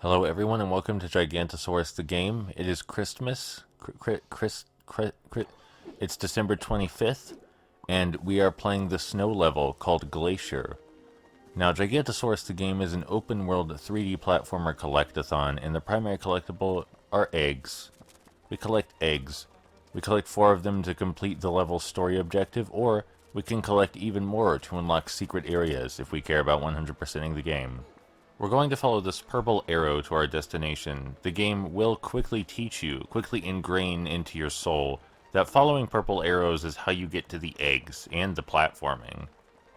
Hello, everyone, and welcome to Gigantosaurus the game. It is Christmas. It's December 25th, and we are playing the snow level called Glacier. Now, Gigantosaurus the game is an open world 3D platformer collectathon, and the primary collectible are eggs. We collect eggs. We collect 4 of them to complete the level's story objective, or we can collect even more to unlock secret areas if we care about 100%ing the game. We're going to follow this purple arrow to our destination. The game will quickly teach you, quickly ingrain into your soul, that following purple arrows is how you get to the eggs and the platforming.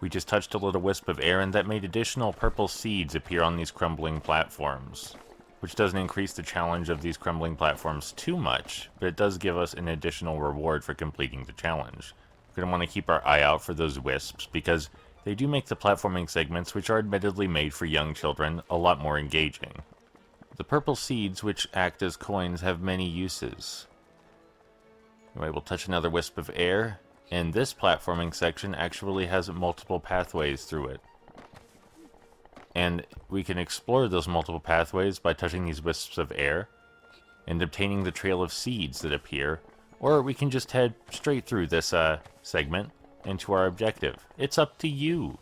We just touched a little wisp of air and that made additional purple seeds appear on these crumbling platforms, which doesn't increase the challenge of these crumbling platforms too much, but it does give us an additional reward for completing the challenge. We're going to want to keep our eye out for those wisps, because they do make the platforming segments, which are admittedly made for young children, a lot more engaging. The purple seeds, which act as coins, have many uses. Anyway, we'll touch another wisp of air, and this platforming section actually has multiple pathways through it. And we can explore those multiple pathways by touching these wisps of air and obtaining the trail of seeds that appear, or we can just head straight through this segment into our objective. It's up to you.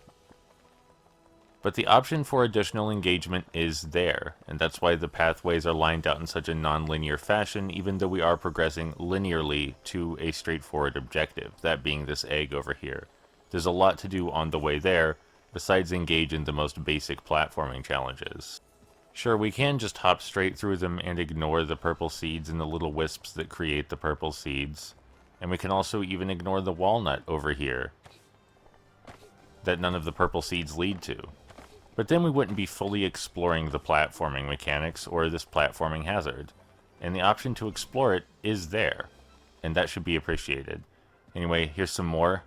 But the option for additional engagement is there, and that's why the pathways are lined out in such a non-linear fashion, even though we are progressing linearly to a straightforward objective, that being this egg over here. There's a lot to do on the way there, besides engage in the most basic platforming challenges. Sure, we can just hop straight through them and ignore the purple seeds and the little wisps that create the purple seeds. And we can also even ignore the walnut over here that none of the purple seeds lead to. But then we wouldn't be fully exploring the platforming mechanics or this platforming hazard. And the option to explore it is there, and that should be appreciated. Anyway, here's some more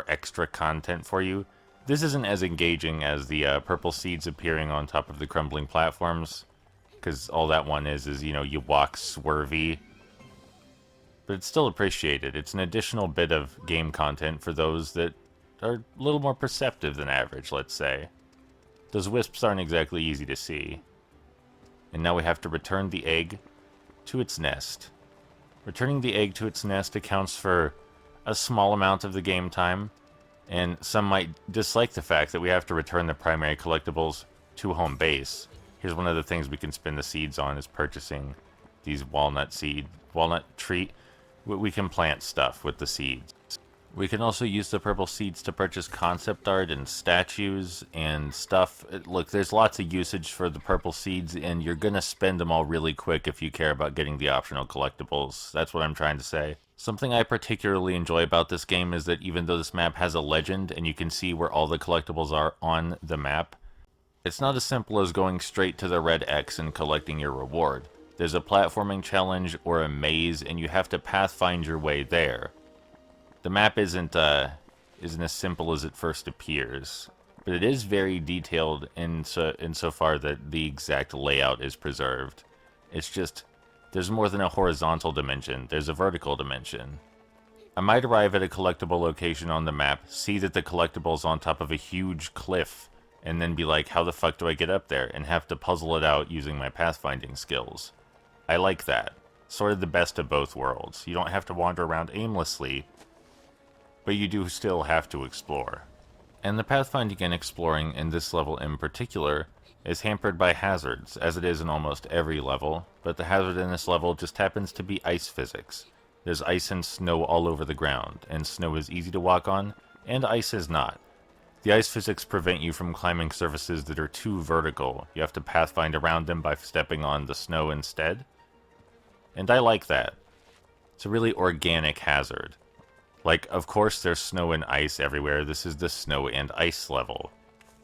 extra content for you. This isn't as engaging as the purple seeds appearing on top of the crumbling platforms, because all that one is, you know, you walk swervy. But it's still appreciated. It's an additional bit of game content for those that are a little more perceptive than average, let's say. Those wisps aren't exactly easy to see. And now we have to return the egg to its nest. Returning the egg to its nest accounts for a small amount of the game time, and some might dislike the fact that we have to return the primary collectibles to home base. Here's one of the things we can spend the seeds on, is purchasing these walnut tree. We can plant stuff with the seeds. We can also use the purple seeds to purchase concept art and statues and stuff. Look, there's lots of usage for the purple seeds, and you're gonna spend them all really quick if you care about getting the optional collectibles. That's what I'm trying to say. Something I particularly enjoy about this game is that even though this map has a legend and you can see where all the collectibles are on the map, it's not as simple as going straight to the red X and collecting your reward. There's a platforming challenge or a maze, and you have to pathfind your way there. The map isn't as simple as it first appears, but it is very detailed insofar that the exact layout is preserved. It's just, there's more than a horizontal dimension, there's a vertical dimension. I might arrive at a collectible location on the map, see that the collectible is on top of a huge cliff, and then be like, how the fuck do I get up there? And have to puzzle it out using my pathfinding skills. I like that. Sort of the best of both worlds. You don't have to wander around aimlessly, but you do still have to explore. And the pathfinding and exploring in this level in particular is hampered by hazards, as it is in almost every level, but the hazard in this level just happens to be ice physics. There's ice and snow all over the ground, and snow is easy to walk on, and ice is not. The ice physics prevent you from climbing surfaces that are too vertical. You have to pathfind around them by stepping on the snow instead. And I like that. It's a really organic hazard. Like, of course there's snow and ice everywhere. This is the snow and ice level.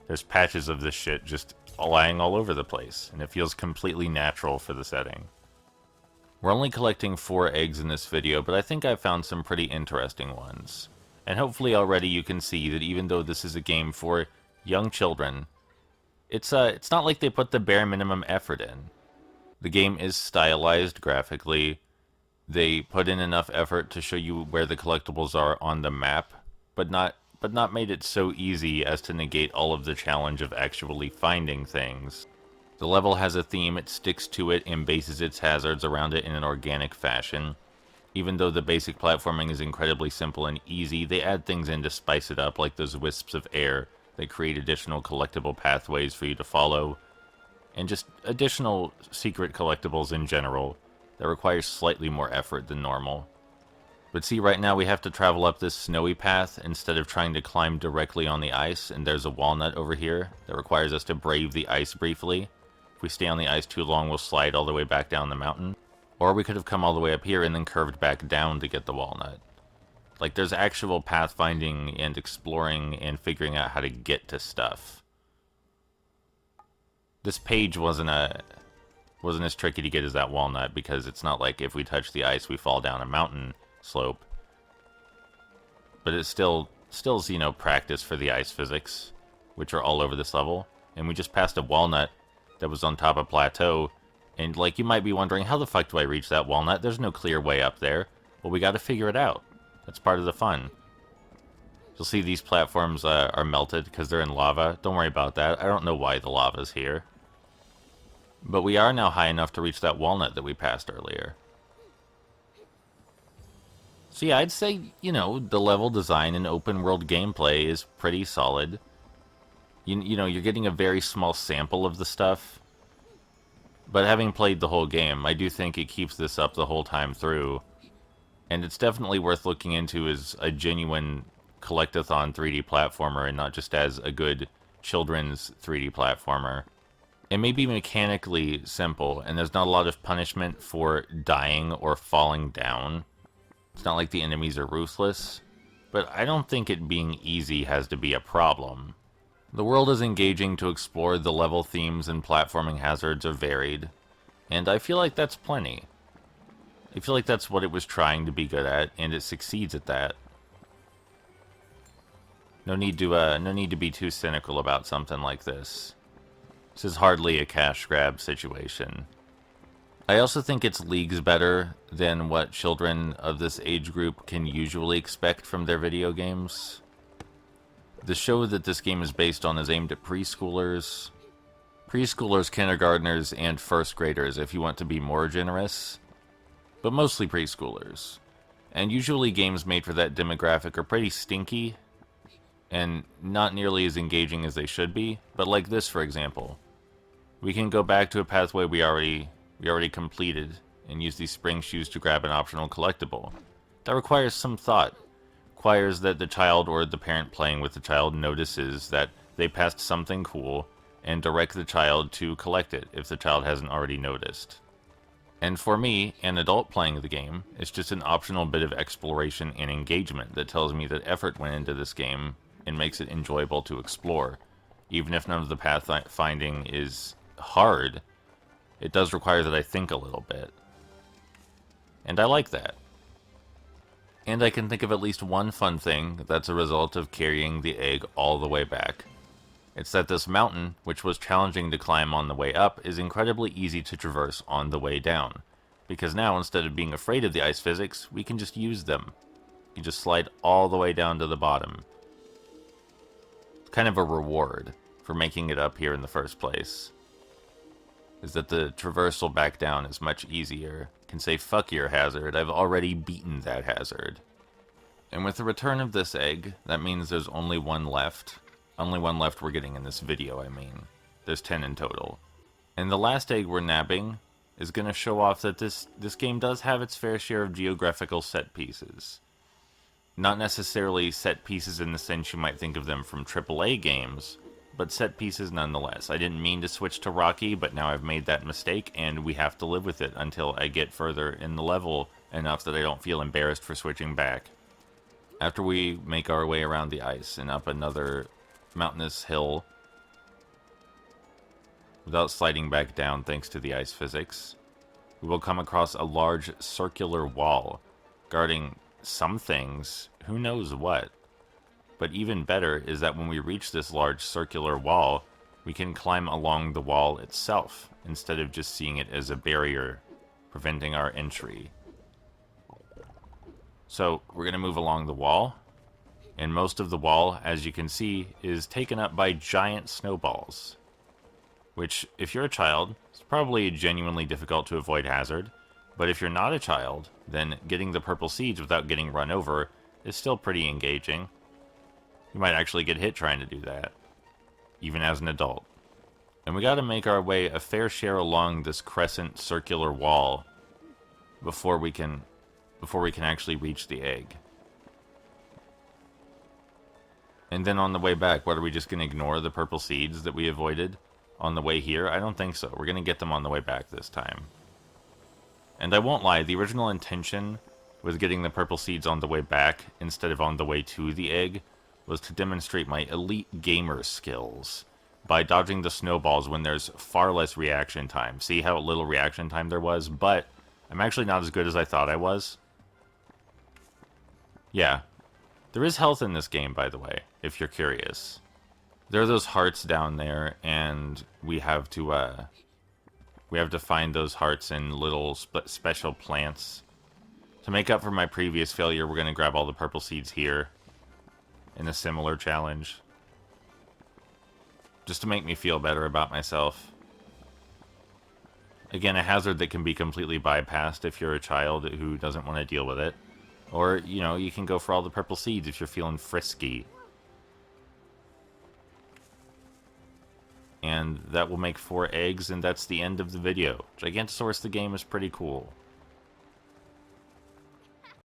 There's patches of this shit just lying all over the place, and it feels completely natural for the setting. We're only collecting 4 eggs in this video, but I think I've found some pretty interesting ones. And hopefully already you can see that even though this is a game for young children, it's not like they put the bare minimum effort in. The game is stylized graphically. They put in enough effort to show you where the collectibles are on the map, but not but not made it so easy as to negate all of the challenge of actually finding things. The level has a theme, it sticks to it, and bases its hazards around it in an organic fashion. Even though the basic platforming is incredibly simple and easy, they add things in to spice it up, like those wisps of air that create additional collectible pathways for you to follow, and just additional secret collectibles in general that require slightly more effort than normal. But see, right now we have to travel up this snowy path instead of trying to climb directly on the ice, and there's a walnut over here that requires us to brave the ice briefly. If we stay on the ice too long, we'll slide all the way back down the mountain. Or we could have come all the way up here and then curved back down to get the walnut. Like, there's actual pathfinding and exploring and figuring out how to get to stuff. This page wasn't as tricky to get as that walnut, because it's not like if we touch the ice we fall down a mountain slope. But it's still, you know, practice for the ice physics, which are all over this level. And we just passed a walnut that was on top of a plateau. And, like, you might be wondering, how the fuck do I reach that walnut? There's no clear way up there. Well, we gotta figure it out. That's part of the fun. You'll see these platforms are melted because they're in lava. Don't worry about that. I don't know why the lava's here. But we are now high enough to reach that walnut that we passed earlier. So yeah, I'd say, you know, the level design and open world gameplay is pretty solid. You know, you're getting a very small sample of the stuff. But having played the whole game, I do think it keeps this up the whole time through. And it's definitely worth looking into as a genuine collectathon 3D platformer and not just as a good children's 3D platformer. It may be mechanically simple, and there's not a lot of punishment for dying or falling down. It's not like the enemies are ruthless, but I don't think it being easy has to be a problem. The world is engaging to explore, the level themes and platforming hazards are varied, and I feel like that's plenty. I feel like that's what it was trying to be good at, and it succeeds at that. No need to be too cynical about something like this. This is hardly a cash grab situation. I also think it's leagues better than what children of this age group can usually expect from their video games. The show that this game is based on is aimed at preschoolers, kindergartners, and first graders if you want to be more generous, but mostly preschoolers. And usually games made for that demographic are pretty stinky and not nearly as engaging as they should be, but like this, for example. We can go back to a pathway we already completed and use these spring shoes to grab an optional collectible. That requires some thought. Requires that the child or the parent playing with the child notices that they passed something cool and direct the child to collect it if the child hasn't already noticed. And for me, an adult playing the game, it's just an optional bit of exploration and engagement that tells me that effort went into this game and makes it enjoyable to explore. Even if none of the pathfinding is hard, it does require that I think a little bit. And I like that. And I can think of at least one fun thing that's a result of carrying the egg all the way back. It's that this mountain, which was challenging to climb on the way up, is incredibly easy to traverse on the way down. Because now, instead of being afraid of the ice physics, we can just use them. You just slide all the way down to the bottom. It's kind of a reward for making it up here in the first place. Is that the traversal back down is much easier. Can say, fuck your hazard, I've already beaten that hazard. And with the return of this egg, that means there's only one left. Only one left we're getting in this video, I mean. There's 10 in total. And the last egg we're nabbing is going to show off that this game does have its fair share of geographical set pieces. Not necessarily set pieces in the sense you might think of them from AAA games, but set pieces nonetheless. I didn't mean to switch to Rocky, but now I've made that mistake, and we have to live with it until I get further in the level enough that I don't feel embarrassed for switching back. After we make our way around the ice and up another mountainous hill, without sliding back down thanks to the ice physics, we will come across a large circular wall, guarding some things, who knows what. But even better is that when we reach this large circular wall, we can climb along the wall itself, instead of just seeing it as a barrier preventing our entry. So, we're going to move along the wall, And most of the wall, as you can see, is taken up by giant snowballs. Which, if you're a child, is probably genuinely difficult to avoid hazard. But if you're not a child, then getting the purple seeds without getting run over is still pretty engaging. You might actually get hit trying to do that, even as an adult. And we gotta make our way a fair share along this crescent circular wall before we can actually reach the egg. And then on the way back, what, are we just gonna ignore the purple seeds that we avoided on the way here? I don't think so. We're gonna get them on the way back this time. And I won't lie, the original intention with getting the purple seeds on the way back instead of on the way to the egg was to demonstrate my elite gamer skills by dodging the snowballs when there's far less reaction time. See how little reaction time there was? But I'm actually not as good as I thought I was. Yeah. There is health in this game, by the way, if you're curious. There are those hearts down there, and we have to find those hearts in little special plants. To make up for my previous failure, we're going to grab all the purple seeds here in a similar challenge. Just to make me feel better about myself. Again, a hazard that can be completely bypassed if you're a child who doesn't want to deal with it. Or, you know, you can go for all the purple seeds if you're feeling frisky. And that will make 4 eggs, and that's the end of the video. Gigantosaurus the game is pretty cool.